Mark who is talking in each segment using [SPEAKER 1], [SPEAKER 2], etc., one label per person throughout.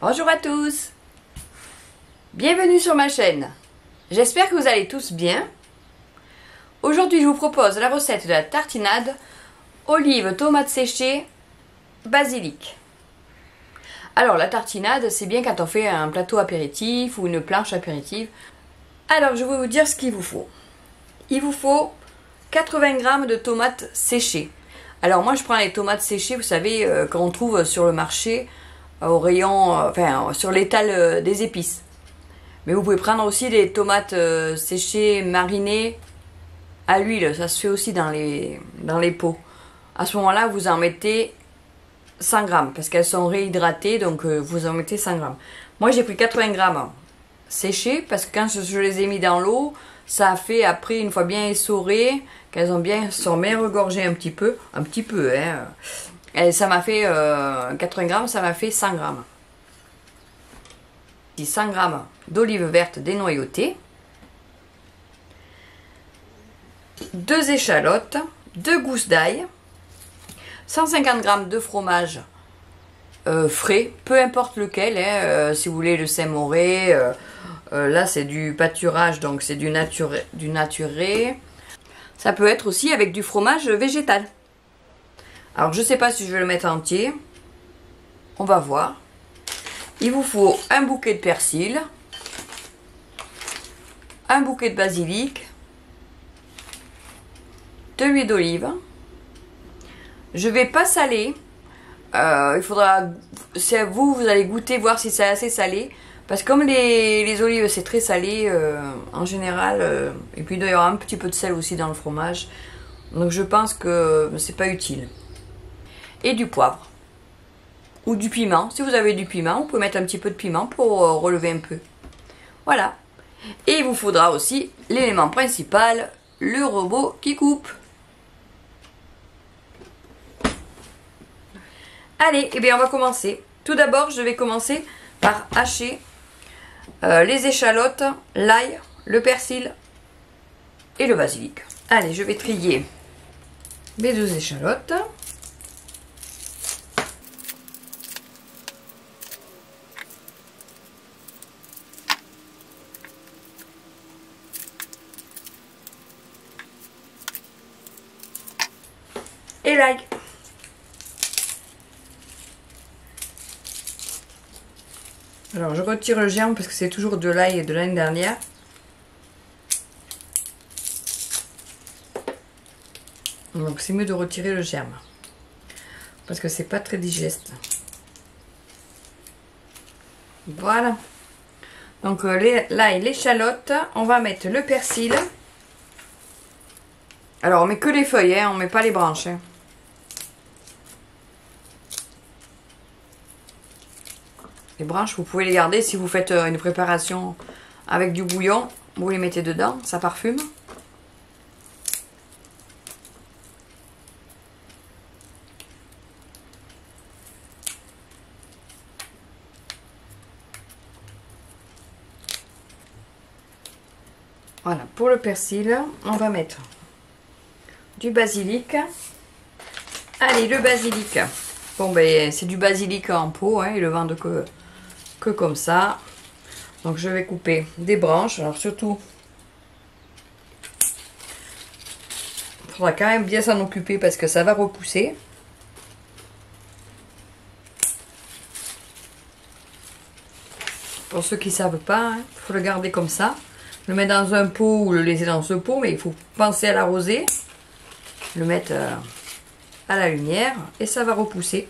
[SPEAKER 1] Bonjour à tous, bienvenue sur ma chaîne. J'espère que vous allez tous bien. Aujourd'hui je vous propose la recette de la tartinade olives, tomates séchées, basilic. Alors la tartinade c'est bien quand on fait un plateau apéritif ou une planche apéritive. Alors je vais vous dire ce qu'il vous faut. Il vous faut 80 g de tomates séchées. Alors moi je prends les tomates séchées, vous savez, qu'on trouve sur le marché, au rayon, enfin sur l'étal des épices. Mais vous pouvez prendre aussi des tomates séchées, marinées à l'huile, ça se fait aussi dans les pots. À ce moment-là, vous en mettez 100 g, parce qu'elles sont réhydratées, donc vous en mettez 100 g. Moi j'ai pris 80 g séchées, parce que quand je les ai mis dans l'eau, ça a fait après, une fois bien essorées, qu'elles sont bien regorgées un petit peu, hein. Et ça m'a fait 80 g, ça m'a fait 100 g. 100 g d'olives vertes dénoyautées, 2 échalotes, 2 gousses d'ail, 150 g de fromage frais, peu importe lequel, hein, si vous voulez le Saint-Mauré, là c'est du pâturage, donc c'est du naturé. Ça peut être aussi avec du fromage végétal. Alors je sais pas si je vais le mettre entier, on va voir. Il vous faut un bouquet de persil, un bouquet de basilic, de l'huile d'olive. Je vais pas saler, il faudra, c'est vous allez goûter, voir si c'est assez salé, parce que comme les olives c'est très salé en général, et puis il doit y avoir un petit peu de sel aussi dans le fromage, donc je pense que c'est pas utile. Et du poivre ou du piment, si vous avez du piment, vous pouvez mettre un petit peu de piment pour relever un peu. Voilà. Et il vous faudra aussi l'élément principal, le robot qui coupe. Allez, et bien on va commencer. Tout d'abord, je vais commencer par hacher les échalotes, l'ail, le persil et le basilic. Allez, je vais trier mes 2 échalotes. Et l'ail. Alors je retire le germe parce que c'est toujours de l'ail de l'année dernière. Donc c'est mieux de retirer le germe parce que c'est pas très digeste. Voilà. Donc l'ail, l'échalote, on va mettre le persil. Alors on met que les feuilles, hein, on met pas les branches. Hein. Les branches, vous pouvez les garder si vous faites une préparation avec du bouillon. Vous les mettez dedans, ça parfume. Voilà, pour le persil, on va mettre du basilic. Allez, le basilic. Bon, ben, c'est du basilic en pot, hein, ils le vendent que comme ça. Donc je vais couper des branches. Alors surtout, il faudra quand même bien s'en occuper parce que ça va repousser. Pour ceux qui ne savent pas, il faut le garder comme ça. Le mettre dans un pot ou le laisser dans ce pot, mais il faut penser à l'arroser. Le mettre à la lumière et ça va repousser.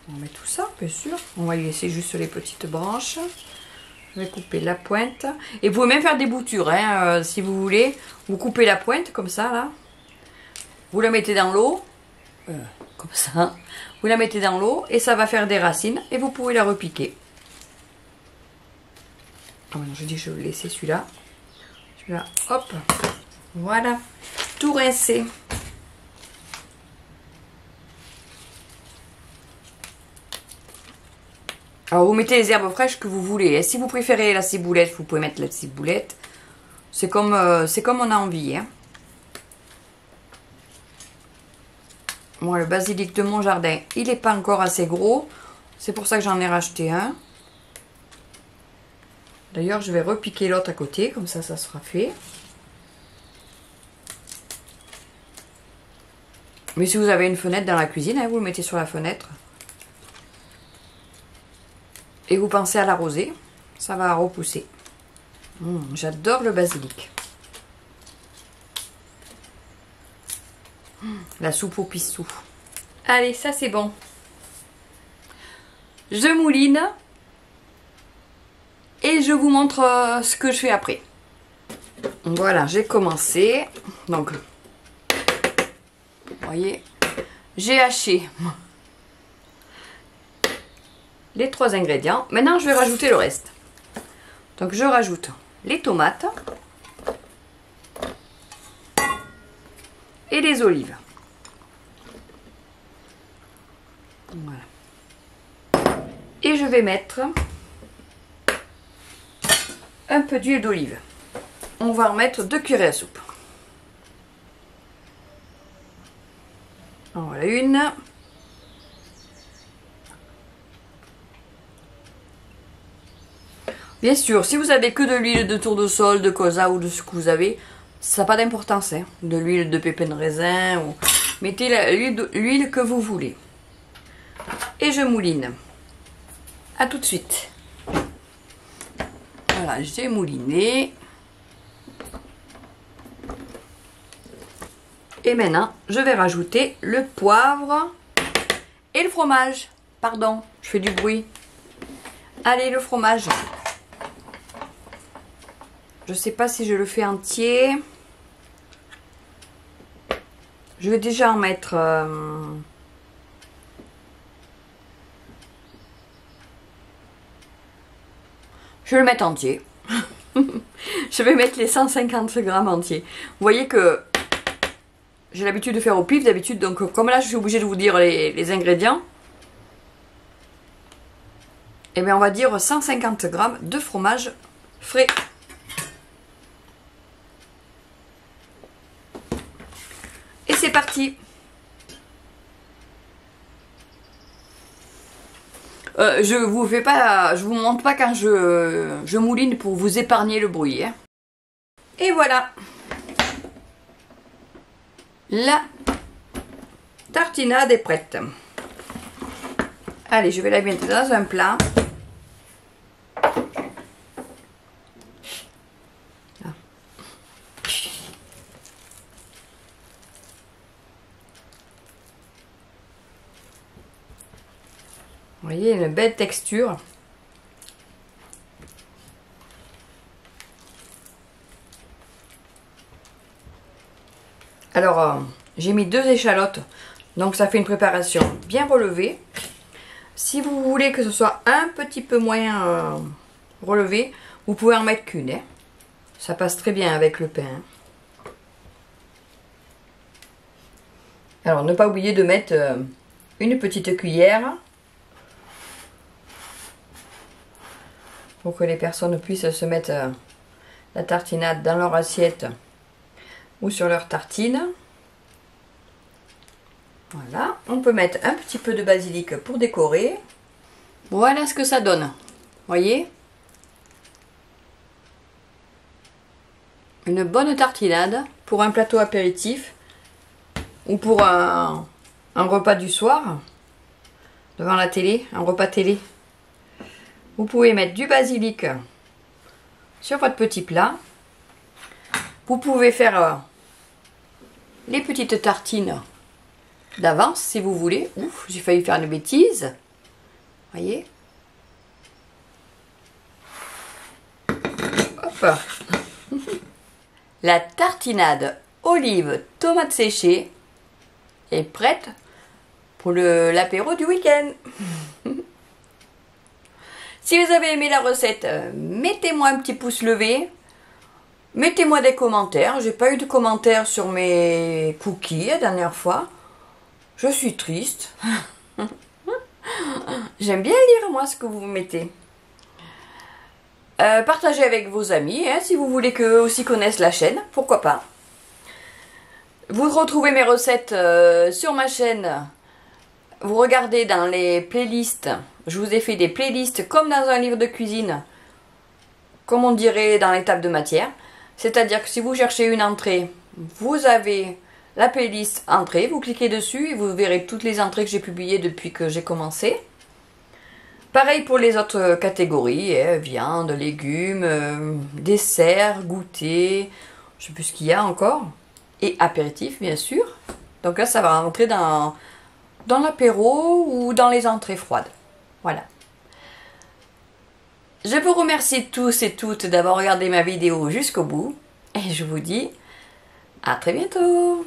[SPEAKER 1] On met tout ça, bien sûr. On va y laisser juste les petites branches. Je vais couper la pointe. Et vous pouvez même faire des boutures, hein, si vous voulez. Vous coupez la pointe, comme ça, là. Vous la mettez dans l'eau. Comme ça. Vous la mettez dans l'eau et ça va faire des racines. Et vous pouvez la repiquer. Oh, non, je dis que je vais laisser celui-là. Celui-là, hop. Voilà. Tout rincé. Alors vous mettez les herbes fraîches que vous voulez. Et si vous préférez la ciboulette, vous pouvez mettre la ciboulette. C'est comme on a envie. Hein. Moi, le basilic de mon jardin, il n'est pas encore assez gros. C'est pour ça que j'en ai racheté un. D'ailleurs, je vais repiquer l'autre à côté, comme ça sera fait. Mais si vous avez une fenêtre dans la cuisine, hein, vous le mettez sur la fenêtre. Et vous pensez à l'arroser, ça va repousser. J'adore le basilic. La soupe au pistou. Allez, ça c'est bon. Je mouline. Et je vous montre ce que je fais après. Voilà, j'ai commencé. Donc, vous voyez, j'ai haché les 3 ingrédients. Maintenant, je vais rajouter le reste. Donc, je rajoute les tomates et les olives. Voilà. Et je vais mettre un peu d'huile d'olive. On va en mettre 2 cuillerées à soupe. En voilà une. Bien sûr, si vous avez que de l'huile de tournesol, de colza ou de ce que vous avez, ça n'a pas d'importance. Hein. De l'huile de pépins de raisin, ou mettez l'huile que vous voulez. Et je mouline. A tout de suite. Voilà, j'ai mouliné. Et maintenant, je vais rajouter le poivre et le fromage. Pardon, je fais du bruit. Allez, le fromage. Je sais pas si je le fais entier. Je vais déjà en mettre... Je vais le mettre entier. Je vais mettre les 150 grammes entiers. Vous voyez que j'ai l'habitude de faire au pif d'habitude. Donc comme là je suis obligée de vous dire les ingrédients. Et bien on va dire 150 grammes de fromage frais. Et c'est parti. Je vous montre pas quand je mouline pour vous épargner le bruit. Hein. Et voilà. La tartinade est prête. Allez, je vais la mettre dans un plat. Vous voyez, une belle texture. Alors, j'ai mis 2 échalotes, donc ça fait une préparation bien relevée. Si vous voulez que ce soit un petit peu moins relevé, vous pouvez en mettre qu'une. Hein. Ça passe très bien avec le pain. Alors, ne pas oublier de mettre une petite cuillère pour que les personnes puissent se mettre la tartinade dans leur assiette ou sur leur tartine. Voilà, on peut mettre un petit peu de basilic pour décorer. Voilà ce que ça donne. Voyez? Une bonne tartinade pour un plateau apéritif ou pour un repas du soir devant la télé, un repas télé. Vous pouvez mettre du basilic sur votre petit plat. Vous pouvez faire les petites tartines d'avance si vous voulez. Ouf, j'ai failli faire une bêtise. Voyez? Hop. La tartinade olive tomate séchée est prête pour l'apéro du week-end. Si vous avez aimé la recette, mettez-moi un petit pouce levé. Mettez-moi des commentaires. J'ai pas eu de commentaires sur mes cookies la dernière fois. Je suis triste. J'aime bien lire moi ce que vous mettez. Partagez avec vos amis, hein, si vous voulez qu'eux aussi connaissent la chaîne, pourquoi pas. Vous retrouvez mes recettes sur ma chaîne. Vous regardez dans les playlists. Je vous ai fait des playlists comme dans un livre de cuisine. Comme on dirait dans les tables de matière. C'est-à-dire que si vous cherchez une entrée, vous avez la playlist entrée. Vous cliquez dessus et vous verrez toutes les entrées que j'ai publiées depuis que j'ai commencé. Pareil pour les autres catégories, viande, légumes, dessert, goûter, je sais plus ce qu'il y a encore. Et apéritif bien sûr. Donc là ça va rentrer dans l'apéro ou dans les entrées froides. Voilà. Je vous remercie tous et toutes d'avoir regardé ma vidéo jusqu'au bout. Et je vous dis à très bientôt.